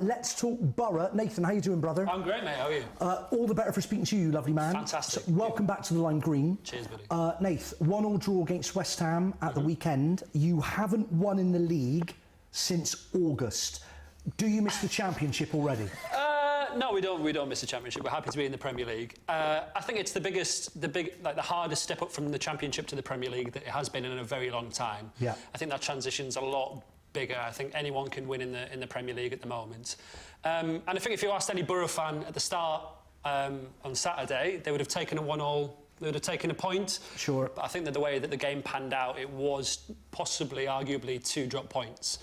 Let's talk Borough. Nathan, how you doing, brother? I'm great, mate. How are you? All the better for speaking to you, lovely man. Fantastic. So, welcome back to the Lime Green. Cheers, buddy. Nath, 1-1 draw against West Ham at the weekend. You haven't won in the league since August. Do you miss the Championship already? No, we don't miss the Championship. We're happy to be in the Premier League. I think it's the hardest step up from the Championship to the Premier League that it has been in a very long time. Yeah. I think that transition's a lot bigger. I think anyone can win in the Premier League at the moment. And I think if you asked any Borough fan at the start on Saturday, they would have taken a 1-1. They would have taken a point. Sure. But I think that the way that the game panned out, it was possibly, arguably, 2 drop points.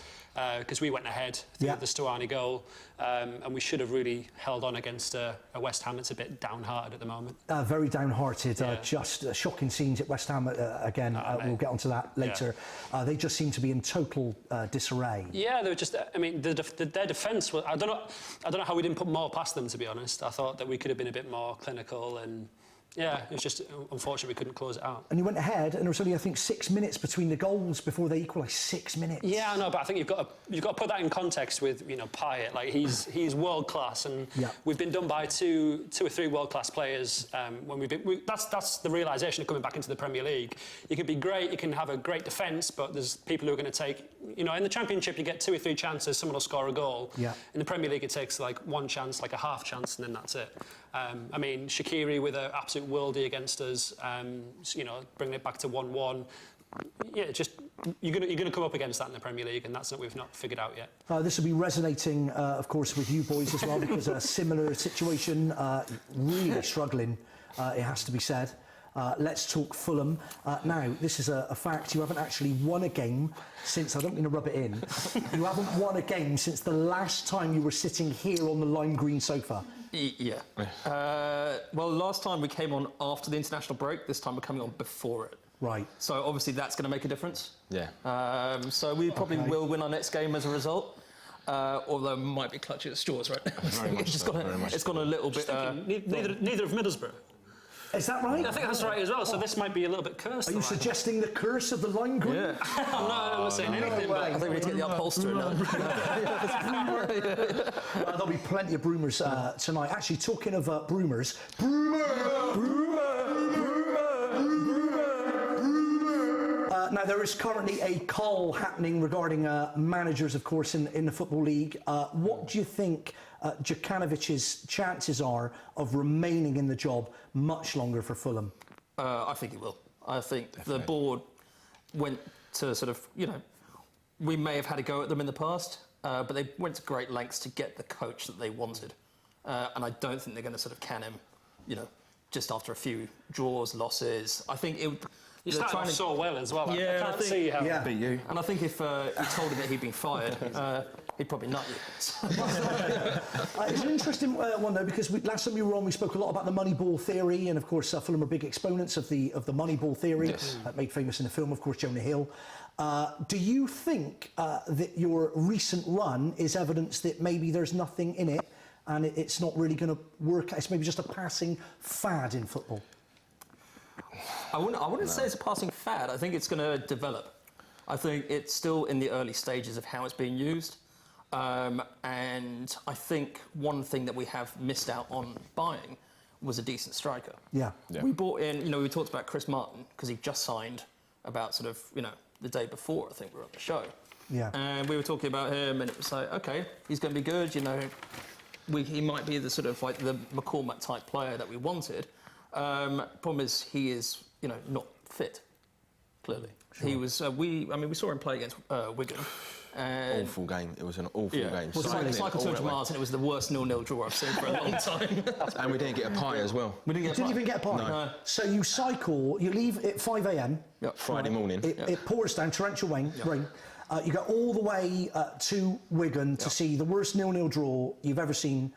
Because we went ahead through the Stuani goal, and we should have really held on against a West Ham that's a bit downhearted at the moment. Very downhearted, just shocking scenes at West Ham again. We'll get onto that later. Yeah. They just seem to be in total disarray. Yeah, they were just. I mean, their defence was. I don't know how we didn't put more past them. To be honest, I thought that we could have been a bit more clinical and. Yeah, it was just unfortunate we couldn't close it out. And you went ahead, and there was only, I think, 6 minutes between the goals before they equalised. 6 minutes. Yeah, I know, but I think you've got to put that in context with Pyatt. Like he's world class, and we've been done by two or three world class players. When that's the realisation of coming back into the Premier League. You can be great, you can have a great defence, but there's people who are going to take. In the Championship, you get 2 or 3 chances, someone will score a goal. Yeah. In the Premier League, it takes like 1 chance, like a half chance, and then that's it. I mean, Shaqiri with an absolute worldie against us, bringing it back to 1-1. Yeah, you're going to come up against that in the Premier League, and that's what we've not figured out yet. This will be resonating, of course, with you boys as well, because a similar situation, really struggling, it has to be said. Let's talk Fulham. Now, this is a fact. You haven't actually won a game since, I don't mean to rub it in, you haven't won a game since the last time you were sitting here on the lime green sofa. Yeah. Well, last time we came on after the international break. This time we're coming on before it. Right. So obviously that's going to make a difference. Yeah. So we probably will win our next game as a result. Although we might be clutching at straws right now. It's gone a little bit... Neither of Middlesbrough. Is that right? I think that's right as well, so this might be a little bit cursed. Are you suggesting the curse of the lime green? Yeah. I'm not saying anything, but I think we take the upholstery now. There'll be plenty of Broomers tonight. Actually, talking of Broomers... Now, there is currently a call happening regarding managers, of course, in the Football League. What do you think Djukanovic's chances are of remaining in the job much longer for Fulham? I think he will. I think the board went to sort of, we may have had a go at them in the past, but they went to great lengths to get the coach that they wanted. And I don't think they're going to sort of can him, just after a few draws, losses. I think it... You started off so well as well. Yeah, I can't see how it beat you. And I think if you told him that he'd been fired, he'd probably nut you. It's an interesting one though, because last time you were on, we spoke a lot about the Moneyball theory, and of course Fulham are big exponents of the Moneyball theory, made famous in the film, of course, Jonah Hill. Do you think that your recent run is evidence that maybe there's nothing in it, and it's not really going to work? It's maybe just a passing fad in football. I wouldn't say it's a passing fad. I think it's going to develop. I think it's still in the early stages of how it's being used. And I think one thing that we have missed out on buying was a decent striker. Yeah. We bought in, we talked about Chris Martin, because he just signed about sort of, the day before, I think we were on the show. Yeah. And we were talking about him, and it was like, okay, he's going to be good, he might be the sort of like the McCormack type player that we wanted. Problem is, he is, not fit. Clearly, he was. We saw him play against Wigan. Awful game. It was an awful game. Well, it's like a Tour de Mars, and it was the worst 0-0 draw I've seen for a long time. And we didn't get a pie as well. We didn't even get a pie. No. So you cycle. You leave at 5 a.m. Friday morning. It pours down, torrential rain. You go all the way to Wigan to see the worst 0-0 draw you've ever seen.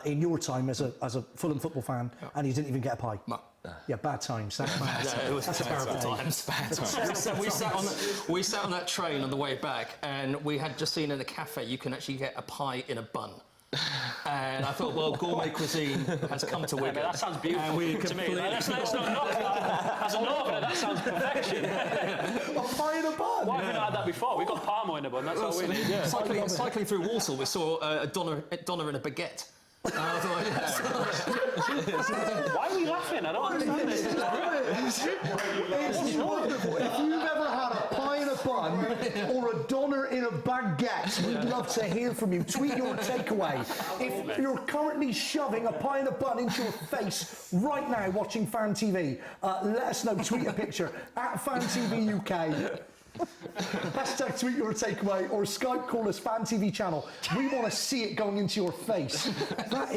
In your time as a Fulham football fan, and you didn't even get a pie. No. Yeah, bad times. That's it was terrible times. Bad times. We sat on that train on the way back, and we had just seen in a cafe you can actually get a pie in a bun. And I thought, well, gourmet cuisine has come to Wigan. That sounds beautiful to me. Let's not knock that. As a Northerner, that sounds perfection. A pie in a bun. Why have we not had that before? We've got parmo in a bun, that's all we need. Yeah. Cycling through Walsall, we saw a doner in a baguette. Why are we laughing? I don't understand this. It's wonderful. If you've ever had a pie in a bun or a doner in a baguette, we'd love to hear from you. Tweet your takeaway. If you're currently shoving a pie in a bun into your face right now watching FANTV, let us know. Tweet a picture at FANTV UK. Hashtag tweet your takeaway or Skype call us FANTV channel. We want to see it going into your face. That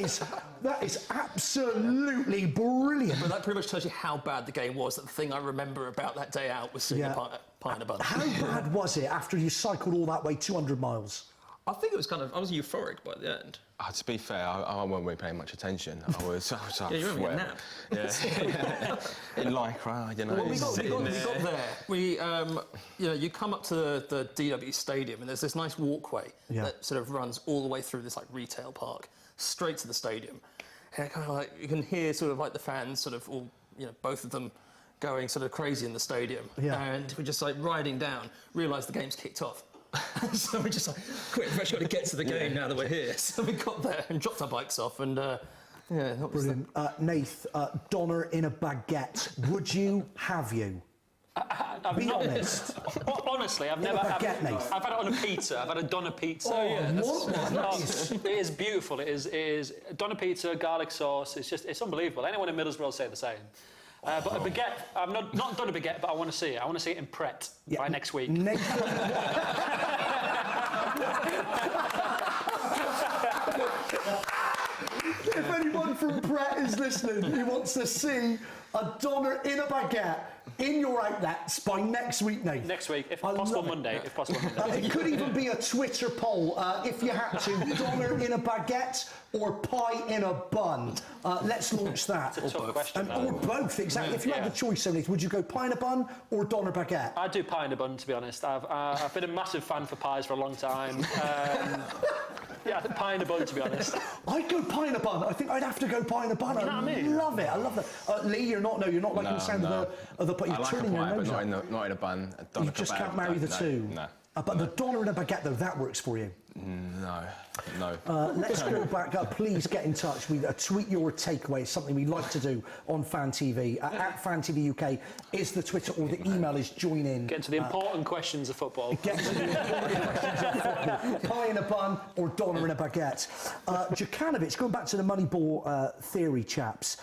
is absolutely brilliant. But that pretty much tells you how bad the game was. That the thing I remember about that day out was seeing a pie in a bun. How bad was it after you cycled all that way, 200 miles? I think it was I was euphoric by the end. To be fair, I wasn't really paying much attention. I was like, you were having a nap. Yeah. In Lycra, you know. Well, we got there. You come up to the DW Stadium and there's this nice walkway that sort of runs all the way through this like retail park, straight to the stadium. And kind of like you can hear sort of like the fans sort of all, both of them going sort of crazy in the stadium. Yeah. And we're just like riding down, realise the game's kicked off. So we're just like, quick, we've actually got to get to the game now that we're here. So we got there and dropped our bikes off and, that was brilliant. Nath, doner in a baguette. Would you have you? Be honest. Honestly, I've never had it. I've had it on a pizza. I've had a doner pizza. It is beautiful. It is doner pizza, garlic sauce. It's unbelievable. Anyone in Middlesbrough will say the same. But a baguette, I've not done a baguette, but I want to see it. I want to see it in Pret by next week. If anyone from Pret is listening who wants to see a doner in a baguette in your outlets by next week, Nate. Next week, if possible Monday. It could even be a Twitter poll, if you had to, doner in a baguette or pie in a bun. Let's launch that. It's a tough question. Or both, exactly. If you had the choice, Nate, would you go pie in a bun or doner baguette? I'd do pie in a bun, to be honest. I've been a massive fan for pies for a long time. Yeah, I think pie in a bun, to be honest. I'd go pie in a bun. I think I'd have to go pie in a bun. You know what I mean? Love it. I love that. Lee, you're not liking the sound of the pie. You're turning your nose up. Not in a bun. You just can't marry the two. No. But the doner in a baguette, though, that works for you. No. Let's go back. Please get in touch. Tweet your takeaway. It's something we like to do on FANTV. At FANTV UK is the Twitter, or the email is join in. Get to the important questions of football. Get to the important questions of football. Pie in a bun or doner in a baguette. Jokanovic, going back to the Moneyball theory, chaps.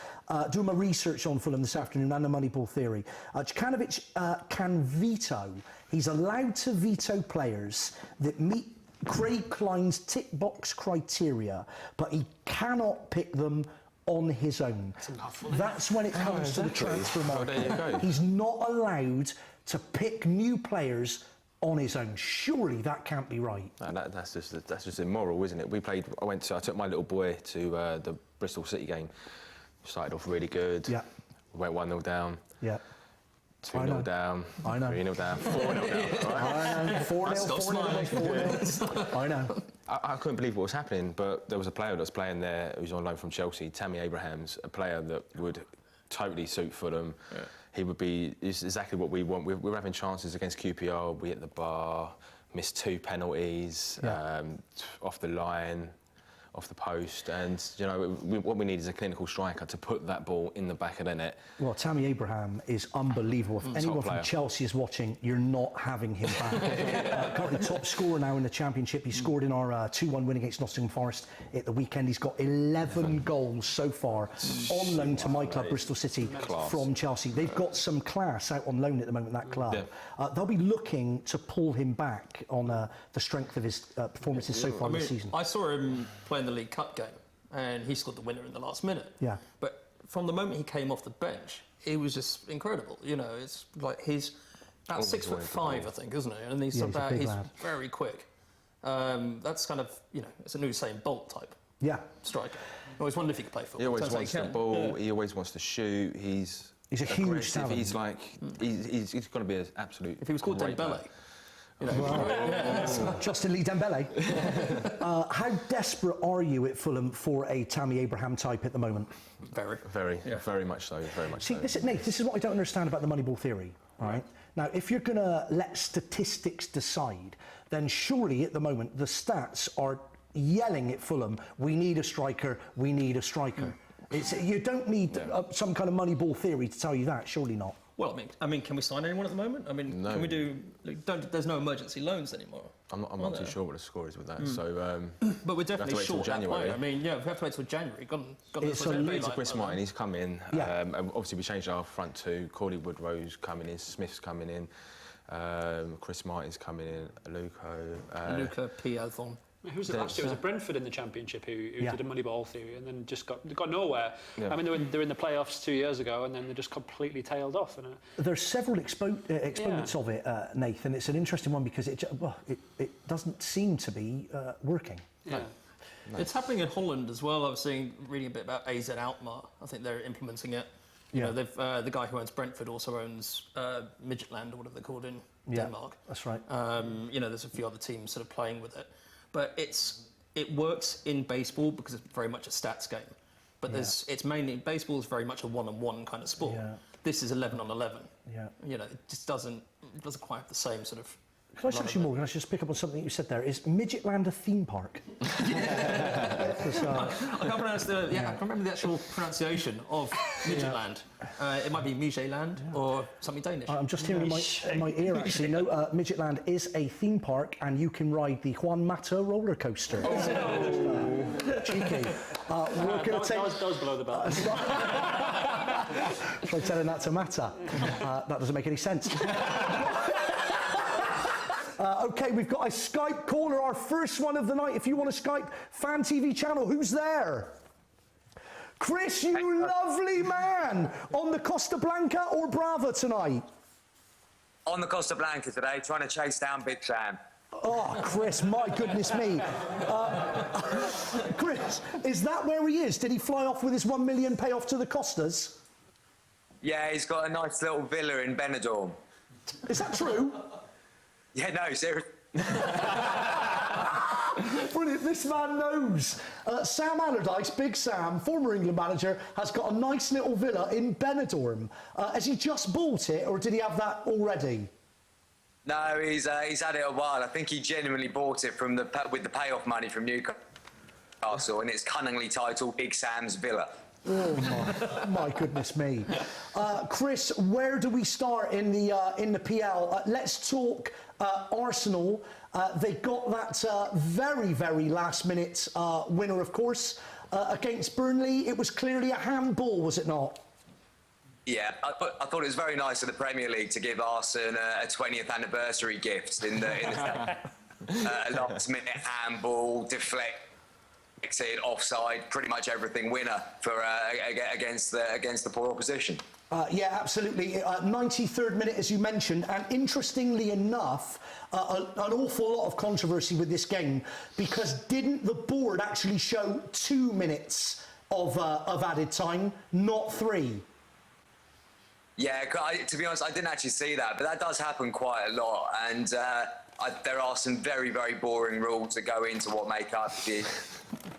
Doing my research on Fulham this afternoon and the Moneyball theory. Jokanovic can veto. He's allowed to veto players that meet Craig Klein's tick box criteria, but he cannot pick them on his own. That's when it comes to the transfer market. He's not allowed to pick new players on his own. Surely that can't be right. No, that's just immoral, isn't it? I took my little boy to the Bristol City game. Started off really good. Yeah. Went 1-0 down. Yeah. 2-0 down. I know. 3-0 down. 4-0 down. I know. 4-0. I know. I couldn't believe what was happening, but there was a player that was playing there who's on loan from Chelsea, Tammy Abrahams, a player that would totally suit Fulham. Yeah. He would be exactly what we want. We're having chances against QPR. We hit the bar, missed 2 penalties, off the line, off the post, and what we need is a clinical striker to put that ball in the back of the net. Well, Tammy Abraham is unbelievable. If anyone from Chelsea is watching, you're not having him back. Currently top scorer now in the Championship. He scored in our 2-1 win against Nottingham Forest at the weekend. He's got 11 goals so far on loan to my club, Bristol City, from Chelsea. They've got some class out on loan at the moment, that club. Yeah. They'll be looking to pull him back on the strength of his performances so far this season. I saw him play in the League Cup game and he scored the winner in the last minute. Yeah. But from the moment he came off the bench, he was just incredible. It's like he's about 6'5", I think, isn't he? And he's very quick. That's kind of, it's an Usain Bolt type striker. I always wondered if he could play football. He always wants the ball, he always wants to shoot, he's a huge talent. He's going to be an absolute. If he was called Dembele. You know, Justin Lee Dembele. How desperate are you at Fulham for a Tammy Abraham type at the moment? Very much so. Very much. See, so. Nate, this is what I don't understand about the Moneyball theory. Right. Now, if you're going to let statistics decide, then surely at the moment the stats are yelling at Fulham, we need a striker, we need a striker. You don't need some kind of Moneyball theory to tell you that, surely not. Well, I mean, can we sign anyone at the moment? I mean, no. Can we do? There's no emergency loans anymore. I'm not too sure what the score is with that. So, but we're definitely short that way. I mean, yeah, we have to wait till January. It's a lead to Chris Martin. He's come in. And obviously, we changed our front two. Corley Woodrow's coming in. Smith's coming in. Chris Martin's coming in. Luca Piathon. Who was it last year? It was Brentford in the Championship who did a Moneyball theory and then just got nowhere. Yeah. I mean, they were in the playoffs 2 years ago and then they just completely tailed off. There's several exponents of it, Nathan. It's an interesting one because it doesn't seem to be working. Yeah. No. It's happening in Holland as well. I was reading a bit about AZ Alkmaar. I think they're implementing it. You know, the guy who owns Brentford also owns Midtjylland, or whatever they're called in Denmark. That's right. You know, there's a few other teams sort of playing with it. But it works in baseball because it's very much a stats game. But it's mainly, baseball is very much a one-on-one kind of sport. Yeah. This is 11 on 11. Yeah. You know, it just doesn't quite have the same sort of. Can I ask you more? Can I just pick up on something you said there? Is Midgetland a theme park? I can't pronounce I can't remember the actual pronunciation of Midgetland. It might be Midgetland or something Danish. I'm just hearing in my ear actually. No, Midgetland is a theme park, and you can ride the Juan Mata roller coaster. Cheeky. We're going to take. That was below the belt. Try telling that to Mata. That doesn't make any sense. OK, we've got a Skype caller, our first one of the night. If you want to Skype FANTV channel, who's there? Chris, you lovely man. On the Costa Blanca or Brava tonight? On the Costa Blanca today, trying to chase down Big Sam. Oh, Chris, my goodness me. Chris, is that where he is? Did he fly off with his $1 million payoff to the Costas? Yeah, he's got a nice little villa in Benidorm. Is that true? Yeah, no, seriously. Brilliant, this man knows. Sam Allardyce, Big Sam, former England manager, has got a nice little villa in Benidorm. Has he just bought it, or did he have that already? No, he's had it a while. I think he genuinely bought it with the payoff money from Newcastle, and it's cunningly titled Big Sam's Villa. Oh my goodness me. Chris, where do we start in the PL? Let's talk Arsenal. They got that very, very last minute winner, of course, against Burnley. It was clearly a handball, was it not? Yeah, I thought it was very nice of the Premier League to give Arsenal a 20th anniversary gift in the last minute handball, deflect. Offside, pretty much everything winner for against the poor opposition. Yeah, absolutely. 93rd minute, as you mentioned, and interestingly enough, an awful lot of controversy with this game because didn't the board actually show 2 minutes of added time, not 3? Yeah, to be honest, I didn't actually see that, but that does happen quite a lot, and there are some very, very boring rules that go into what make up the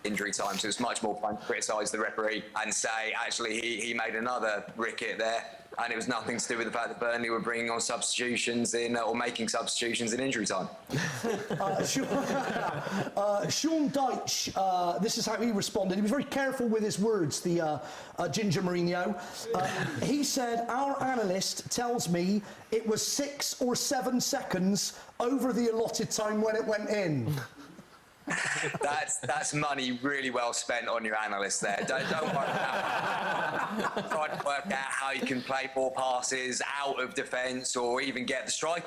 injury time, so it's much more fun to criticise the referee and say, actually, he made another ricket there, and it was nothing to do with the fact that Burnley were bringing on substitutions or making substitutions in injury time. Sean Dyche, this is how he responded. He was very careful with his words, the Ginger Mourinho. He said, our analyst tells me it was 6 or 7 seconds over the allotted time when it went in. That's money really well spent on your analyst there. Don't worry about try to work out how you can play ball passes out of defence or even get the strikers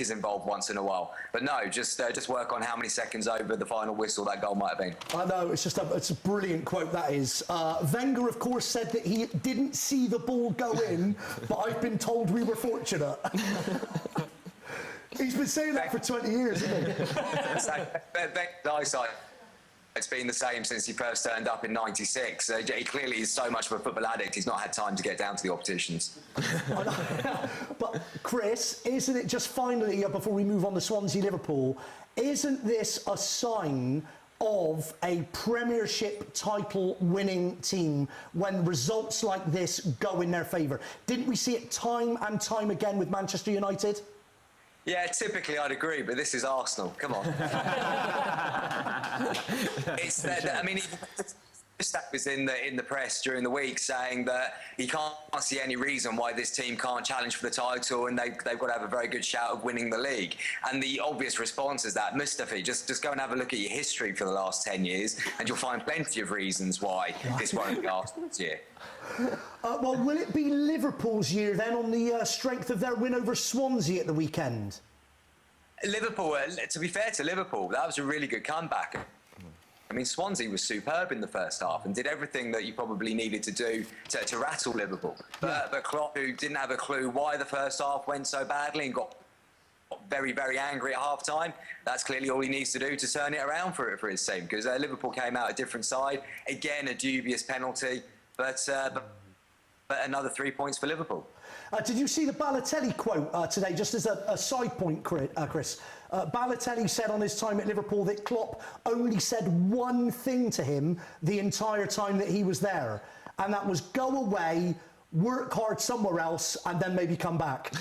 involved once in a while. But no, just work on how many seconds over the final whistle that goal might have been. I know, it's a brilliant quote, that is. Wenger, of course, said that he didn't see the ball go in, but I've been told we were fortunate. He's been saying that for 20 years, hasn't he? Eyesight. it's been the same since he first turned up in '96. He clearly is so much of a football addict, he's not had time to get down to the opticians. But Chris, isn't it just finally, before we move on to Swansea-Liverpool, isn't this a sign of a Premiership title winning team when results like this go in their favour? Didn't we see it time and time again with Manchester United? Yeah, typically I'd agree, but this is Arsenal. Come on. I mean, Stack was in the press during the week saying that he can't see any reason why this team can't challenge for the title, and they've got to have a very good shout of winning the league. And the obvious response is that, Mustafi, just go and have a look at your history for the last 10 years, and you'll find plenty of reasons why this won't be Arsenal's year. Well, will it be Liverpool's year then, on the strength of their win over Swansea at the weekend? Liverpool, to be fair to Liverpool, that was a really good comeback. I mean, Swansea was superb in the first half and did everything that you probably needed to do to rattle Liverpool. But Klopp, who didn't have a clue why the first half went so badly and got very, very angry at half-time, that's clearly all he needs to do to turn it around for his team, because Liverpool came out a different side. Again, a dubious penalty, but another 3 points for Liverpool. Did you see the Balotelli quote today, just as a side point, Chris? Balotelli said on his time at Liverpool that Klopp only said one thing to him the entire time that he was there, and that was go away, work hard somewhere else, and then maybe come back.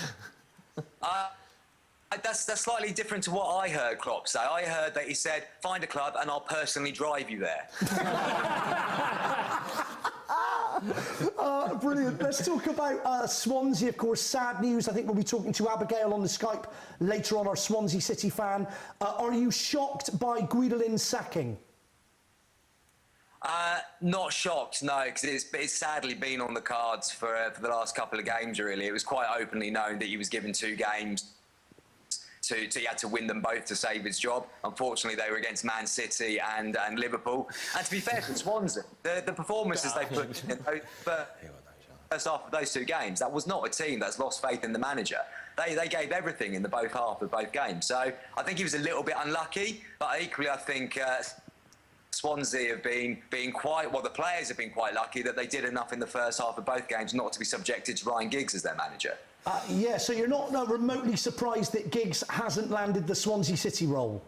That's slightly different to what I heard Klopp say. I heard that he said, find a club and I'll personally drive you there. Brilliant. Let's talk about Swansea, of course. Sad news. I think we'll be talking to Abigail on the Skype later on, our Swansea City fan. Are you shocked by Guidolin's sacking? Not shocked, no, because it's sadly been on the cards for the last couple of games, really. It was quite openly known that he was given 2 games. He had to win them both to save his job. Unfortunately, they were against Man City and Liverpool. And to be fair to Swansea, the performances they put in first half of those 2 games, that was not a team that's lost faith in the manager. They gave everything in the both half of both games. So I think he was a little bit unlucky, but equally I think Swansea have been quite, well, the players have been quite lucky that they did enough in the first half of both games not to be subjected to Ryan Giggs as their manager. Yeah, so you're not remotely surprised that Giggs hasn't landed the Swansea City role?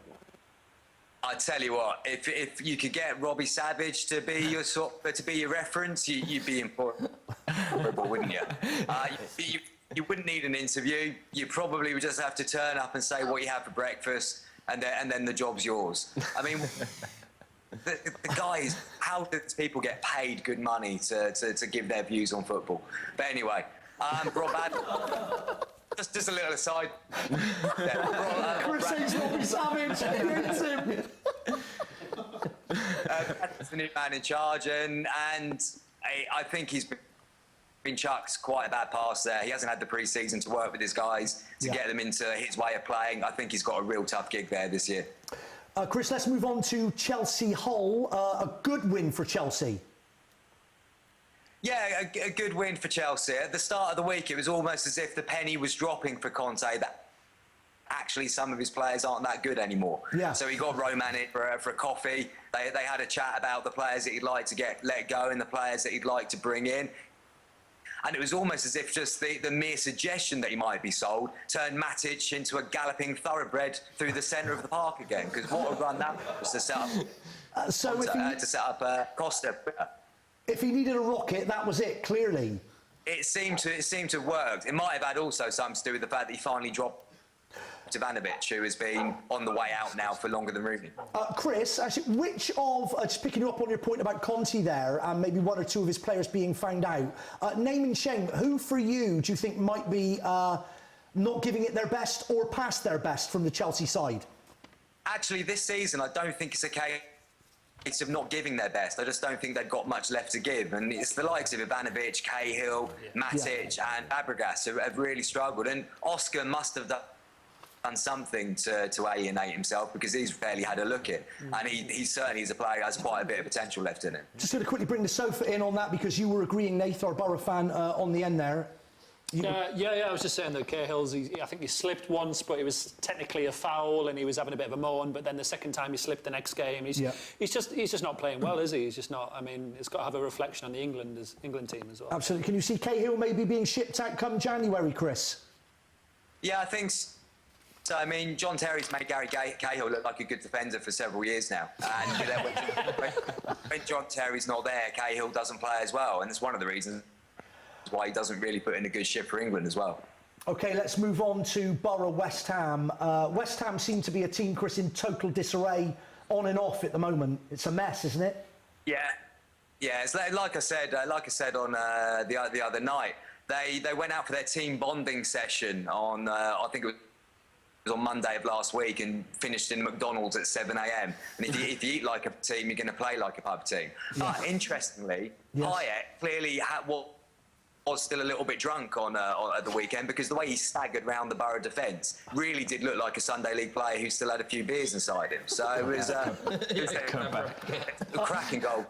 I tell you what, if you could get Robbie Savage to be your reference, you'd be important, wouldn't you? You wouldn't need an interview. You probably would just have to turn up and say what you have for breakfast, and then the job's yours. I mean, the guys, how do people get paid good money to give their views on football? But anyway. Rob Adam. Just a little aside. Chris says Robbie Savage. Hates him. That's the new man in charge, and I think he's been chucked quite a bad pass there. He hasn't had the pre-season to work with his guys to get them into his way of playing. I think he's got a real tough gig there this year. Chris, let's move on to Chelsea Hull. A good win for Chelsea. Yeah, a good win for Chelsea. At the start of the week, it was almost as if the penny was dropping for Conte that actually some of his players aren't that good anymore. Yeah. So he got Roman in for a coffee. They had a chat about the players that he'd like to get let go and the players that he'd like to bring in. And it was almost as if just the mere suggestion that he might be sold turned Matic into a galloping thoroughbred through the centre of the park again. Because what a run that was to set up Costa. If he needed a rocket, that was it, clearly. It seemed to have worked. It might have had also something to do with the fact that he finally dropped Ivanovic, who has been on the way out now for longer than Rooney. Chris, actually, which of, just picking you up on your point about Conte there, and maybe 1 or 2 of his players being found out, name and shame, who for you do you think might be not giving it their best or past their best from the Chelsea side? Actually, this season, I don't think it's a case of not giving their best. I just don't think they've got much left to give. And it's the likes of Ivanovic, Cahill, Matic and Fabregas who have really struggled. And Oscar must have done something to alienate himself, because he's barely had a look in. And he certainly is a player who has quite a bit of potential left in him. Just going to quickly bring the sofa in on that, because you were agreeing, Nath, our Borough fan, on the end there. I was just saying that Cahill's, I think he slipped once, but it was technically a foul and he was having a bit of a moan, but then the second time he slipped the next game. He's just not playing well, is he? He's just not. I mean, it's got to have a reflection on the England team as well. Absolutely. Can you see Cahill maybe being shipped out come January, Chris? Yeah, I think so. I mean, John Terry's made Gary Cahill look like a good defender for several years now. And when John Terry's not there, Cahill doesn't play as well. And it's one of the reasons why he doesn't really put in a good shift for England as well. OK, let's move on to Borough West Ham. West Ham seem to be a team, Chris, in total disarray on and off at the moment. It's a mess, isn't it? Yeah. It's like I said on the other night. They went out for their team bonding session on I think it was on Monday of last week and finished in McDonald's at 7 a.m. And if you eat like a team, you're going to play like a pub team. But interestingly, Payet clearly was still a little bit drunk on at the weekend, because the way he staggered round the Borough defence really did look like a Sunday League player who still had a few beers inside him. So it was a cracking goal.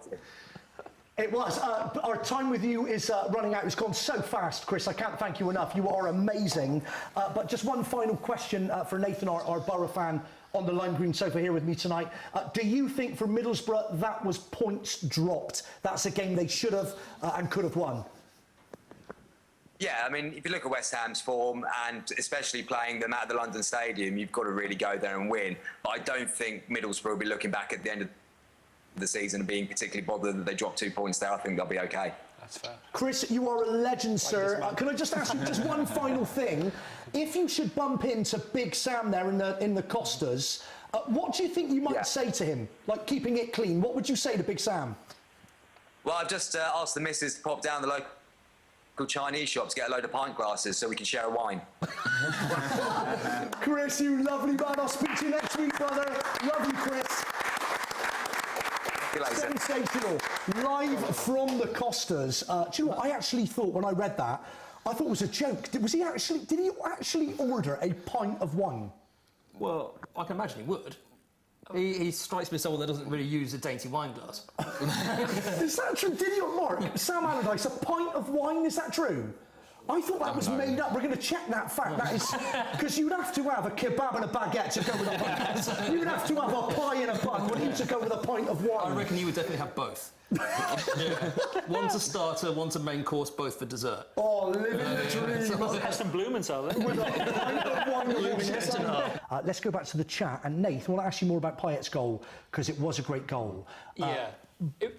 It was. Our time with you is running out. It's gone so fast, Chris. I can't thank you enough. You are amazing. But just one final question for Nathan, our Borough fan on the lime green sofa here with me tonight. Do you think for Middlesbrough that was points dropped? That's a game they should have and could have won. Yeah, I mean, if you look at West Ham's form, and especially playing them at the London Stadium, you've got to really go there and win. But I don't think Middlesbrough will be looking back at the end of the season and being particularly bothered that they dropped 2 points there. I think they'll be okay. That's fair. Chris, you are a legend, sir. Can I just ask you just one final thing? If you should bump into Big Sam there in the Costas, what do you think you might say to him? Like, keeping it clean, what would you say to Big Sam? Well, I've just asked the missus to pop down the local Chinese shops, get a load of pint glasses so we can share a wine. Chris, you lovely man. I'll speak to you next week, brother. Love you, Chris. Sensational. Live from the Costas. Do you know what? I actually thought when I read that, I thought it was a joke. Did he actually order a pint of wine? Well, I can imagine he would. He strikes me as someone that doesn't really use a dainty wine glass. Is that true? Did he, Mark? Sam Allardyce, a pint of wine, is that true? I thought that was made up. We're going to check that fact. That is because you'd have to have a kebab and a baguette to go with a pint. You'd have to have a pie and a bun, wouldn't you, to go with a pint of wine? I reckon you would definitely have both. One to starter, one to main course, both for dessert. Oh, living the dream. Have some bloomings, are there? With a pint of wine. Let's go back to the chat. And Nath, I want to ask you more about Payet's goal, because it was a great goal.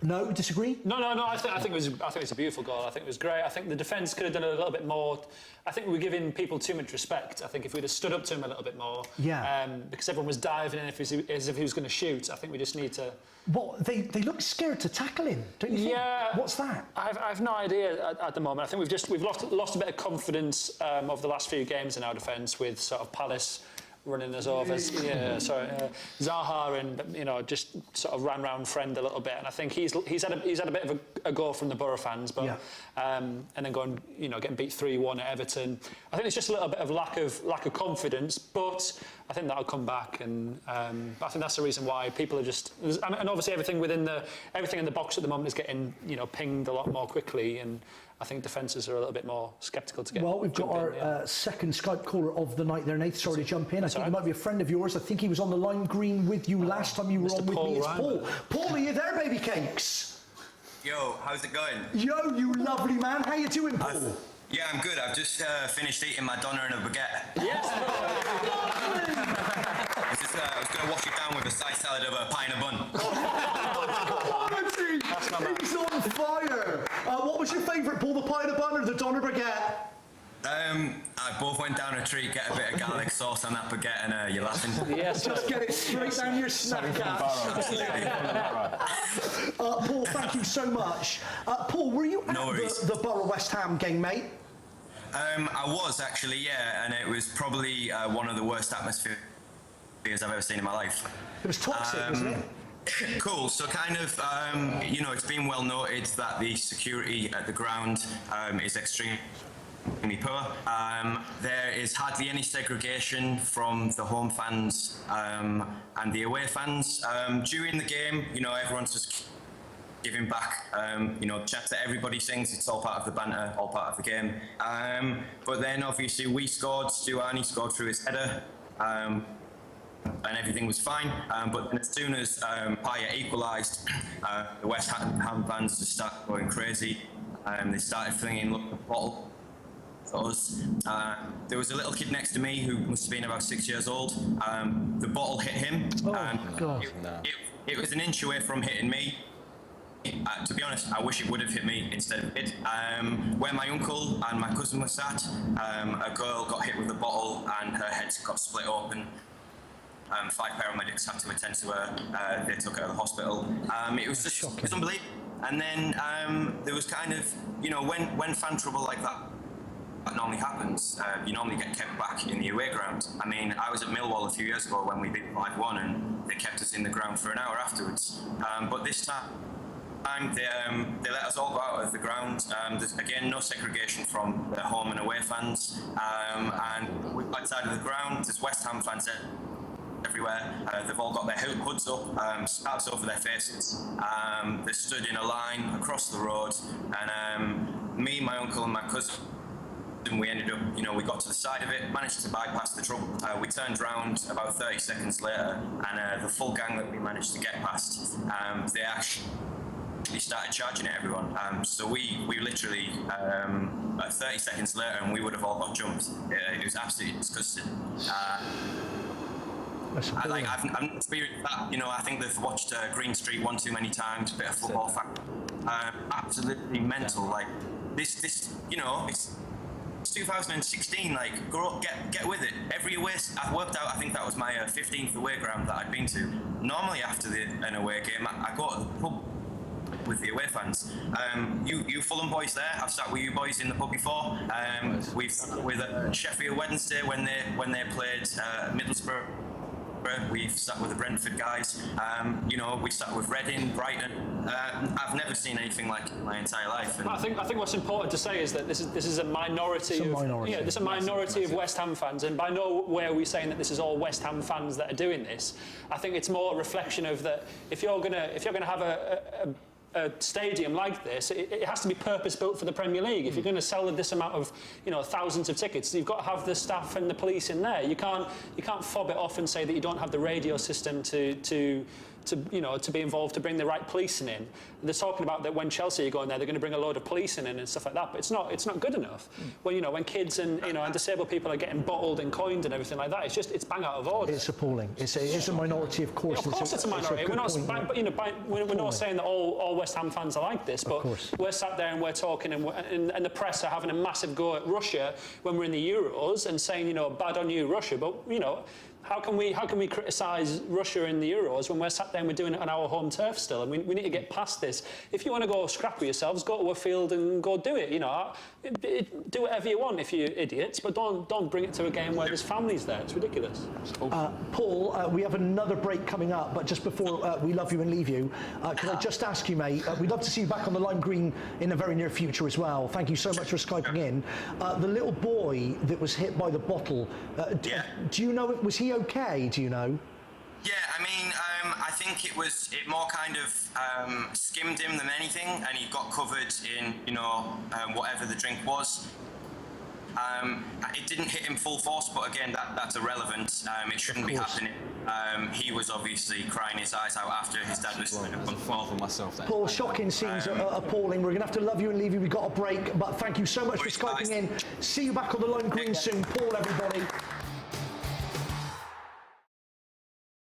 No, disagree? No. I think it was a beautiful goal. I think it was great. I think the defence could have done a little bit more. I think we were giving people too much respect. I think if we'd have stood up to him a little bit more, because everyone was diving in as if he was going to shoot. I think we just need to. What they look scared to tackle him, don't you think? Yeah. What's that? I've no idea at the moment. I think we've lost a bit of confidence over the last few games in our defence, with sort of Palace running us over. Zaha and just sort of ran round Friend a little bit, and I think he's had a bit of a go from the Borough fans, but and then going getting beat 3-1 at Everton. I think it's just a little bit of lack of confidence, but I think that'll come back, and I think that's the reason why people are just, and obviously everything in the box at the moment is getting pinged a lot more quickly, and I think defences are a little bit more sceptical to get. Well, we've got our second Skype caller of the night there, Nate. Sorry to jump in. I think he might be a friend of yours. I think he was on the lime green with you last time you were on with me. It's Paul. Paul, are you there, baby cakes? Yo, how's it going? Yo, you lovely man. How you doing, Paul? Yeah, I'm good. I've just finished eating my doner and a baguette. Yes, I was going to wash it down with a side salad of a pie and a bun. He's on fire. What was your favourite, Paul, the pie and a bun or the doner baguette? I both went down a treat, get a bit of garlic sauce on that baguette, and you're laughing. Yes, just get it straight down your snack cap. Paul, thank you so much. Paul, were you at the Borough West Ham game, mate? I was actually, yeah, and it was probably one of the worst atmospheres I've ever seen in my life. It was toxic, wasn't it? Cool. So kind of, it's been well noted that the security at the ground is extremely poor. There is hardly any segregation from the home fans and the away fans. During the game, everyone's just giving back, chants that everybody sings. It's all part of the banter, all part of the game. But then obviously we scored. Stuani scored through his header. And everything was fine, but then as soon as Paya equalised, the West Ham fans just started going crazy. They started flinging the bottle at us. There was a little kid next to me who must have been about 6 years old. The bottle hit him. It was an inch away from hitting me. To be honest, I wish it would have hit me instead of it. Where my uncle and my cousin were sat, a girl got hit with a bottle and her head got split open. 5 paramedics had to attend to her. They took her to the hospital. It was just it was unbelievable. And then there was kind of, when fan trouble like that normally happens, you normally get kept back in the away ground. I mean, I was at Millwall a few years ago when we beat 5-1 and they kept us in the ground for an hour afterwards. But this time, they let us all go out of the ground. There's again no segregation from the home and away fans. And outside of the ground, there's West Ham fans everywhere. They've all got their hoods up, scarves over their faces. They stood in a line across the road, and me, my uncle, and my cousin. We ended up, we got to the side of it, managed to bypass the trouble. We turned round about 30 seconds later, and the full gang that we managed to get past, they actually started charging at everyone. So we literally, 30 seconds later, and we would have all got jumped. It was absolutely disgusting. I've not experienced that. I think they've watched Green Street one too many times. Bit of football fact. Absolutely mental. Like this. It's 2016. Like, grow up, get with it. Every away, I worked out. I think that was my 15th away ground that I'd been to. Normally after an away game, I go to the pub with the away fans. You Fulham boys there, I've sat with you boys in the pub before. We've sat with Sheffield Wednesday when they played Middlesbrough. We've sat with the Brentford guys. We sat with Reading, Brighton. I've never seen anything like it in my entire life. And I think what's important to say is that this is a minority. There's a minority of West Ham fans, and by no way are we saying that this is all West Ham fans that are doing this. I think it's more a reflection of that. If you're gonna have a stadium like this, it has to be purpose-built for the Premier League. If you're going to sell this amount of, thousands of tickets, you've got to have the staff and the police in there. You can't fob it off and say that you don't have the radio system to be involved to bring the right policing in. They're talking about that when Chelsea are going there, they're going to bring a load of policing in and stuff like that. But it's not good enough. When kids and and disabled people are getting bottled and coined and everything like that, it's bang out of order. It's appalling. It's a minority, of course. Of course, it's a minority. We're not saying that all West Ham fans are like this, but we're sat there and we're talking, and the press are having a massive go at Russia when we're in the Euros and saying bad on you, Russia. But how can we criticise Russia in the Euros when we're sat there and we're doing it on our home turf still? And we need to get past this. If you want to go scrap with yourselves, go to a field and go do it. Do whatever you want if you're idiots, but don't bring it to a game where there's families there. It's ridiculous. Paul, we have another break coming up, but just before we love you and leave you, can I just ask you, mate? We'd love to see you back on the Lime Green in the very near future as well. Thank you so much for Skyping in. The little boy that was hit by the bottle, do you know, was he okay? Do you know? Yeah, I mean, I think it more kind of skimmed him than anything, and he got covered in, whatever the drink was. It didn't hit him full force, but again, that's irrelevant. It shouldn't be happening. He was obviously crying his eyes out after his dad was doing a for myself. Paul, shocking scenes, appalling. We're going to have to love you and leave you. We've got a break, but thank you so much for Skyping in. See you back on the Lime Green soon. Paul, everybody.